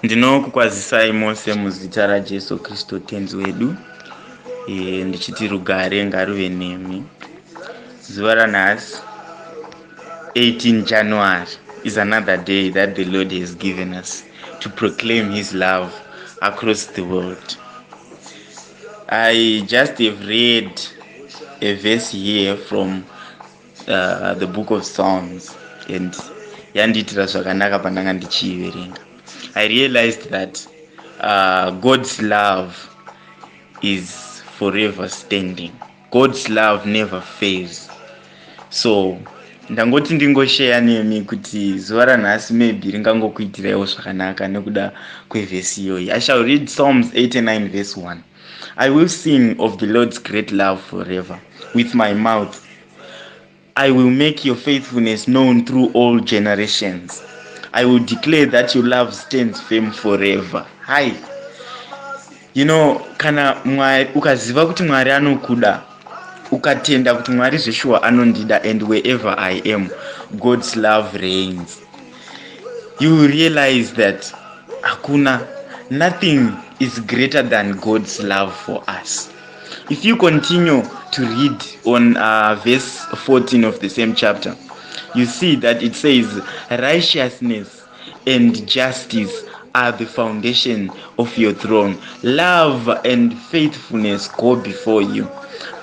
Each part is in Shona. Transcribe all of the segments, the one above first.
Ndinokukwazisai mose muzita raJesu Kristu tenzi wedu. Ndichiti rugare ngaruve nemi. Zuva ranhasi 18 January is another day that the Lord has given us to proclaim his love across the world. I just have read a verse here from the book of Psalms, and yandiitira zvakanaka pandanga ndichiiverenga. I realized that God's love is forever standing. God's love never fails. So ndangoti ndingoshare nemi kuti zuva ranhasi maybe ringangokuitiraiwo zvakanaka nekuda kwevhesi iyoyi. I shall read Psalms 89 verse 1. I will sing of the Lord's great love forever. With my mouth I will make your faithfulness known through all generations. I will declare that your love stands firm forever. Hi. Kana ukaziva kuti Mwari anokuda, ukatenda kuti Mwari zveshuwa anondida, and wherever I am, God's love reigns, you will realize that nothing is greater than God's love for us. If you continue to read on verse 14 of the same chapter, you see that it says, righteousness and justice are the foundation of your throne. Love and faithfulness go before you.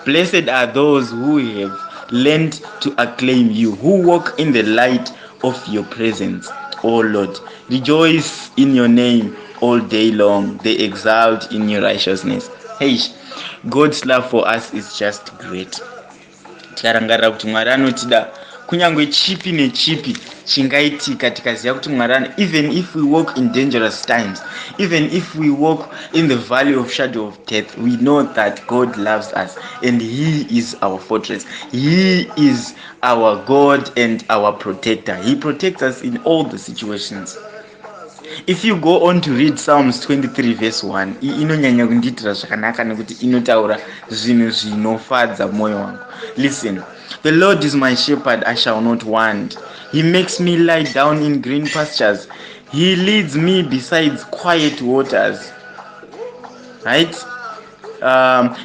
Blessed are those who have learned to acclaim you, who walk in the light of your presence, O Lord. Rejoice in your name all day long. They exalt in your righteousness. Hey, God's love for us is just great. Tikarangarira kuti Mwari anotida kunyangwe chipi nechipi chingaitika, tikaziva kuti Mwari, even if we walk in dangerous times, even if we walk in the valley of shadow of death, we know that God loves us and he is our fortress. He is our God and our protector. He protects us in all the situations. If you go on to read Psalms 23 verse 1, inonyanya kundiitira zvakanaka nekuti inotaura zvinhu zvinofadza moyo wangu. Listen, the Lord is my shepherd, I shall not want. He makes me lie down in green pastures. He leads me beside quiet waters. Right?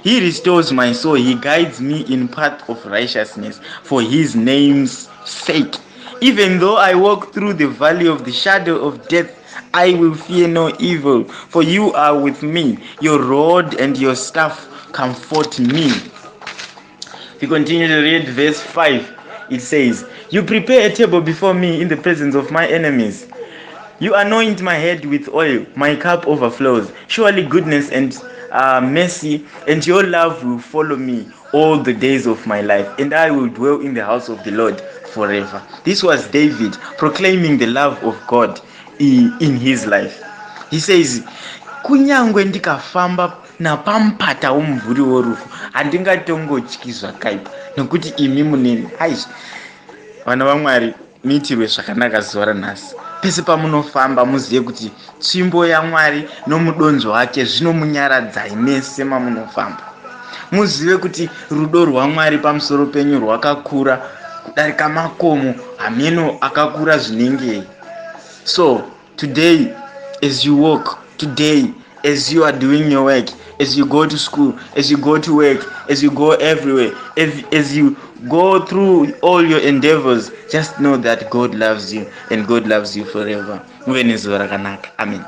He restores my soul. He guides me in path of righteousness for his name's sake. Even though I walk through the valley of the shadow of death, I will fear no evil, for you are with me. Your rod and your staff comfort me. If you continue to read verse 5, it says, you prepare a table before me in the presence of my enemies. You anoint my head with oil, my cup overflows. Surely goodness and mercy and your love will follow me all the days of my life, and I will dwell in the house of the Lord forever. This was David proclaiming the love of God in his life. He says, kunyangwe ndikafamba napampata womumvuri worufu, handingatongotyi zvakaipa nokuti imi muneni. Vana vaMwari, muitirwe zvakanaka zuva ranhasi. Pese pamunofamba muzive kuti tsvimbo yaMwari nomudonzvo wake zvinomunyaradzai mese mamunofamba. Muzive kuti rudo rwaMwari pamusoro penyu rwakakura kudarika makomo hameno akakura zvinengei. So today, as you walk, today as you are doing your work, as you go to school, as you go to work, as you go everywhere, as you go through all your endeavors, just know that God loves you and God loves you forever. Muve nezuva rakanaka. Amen.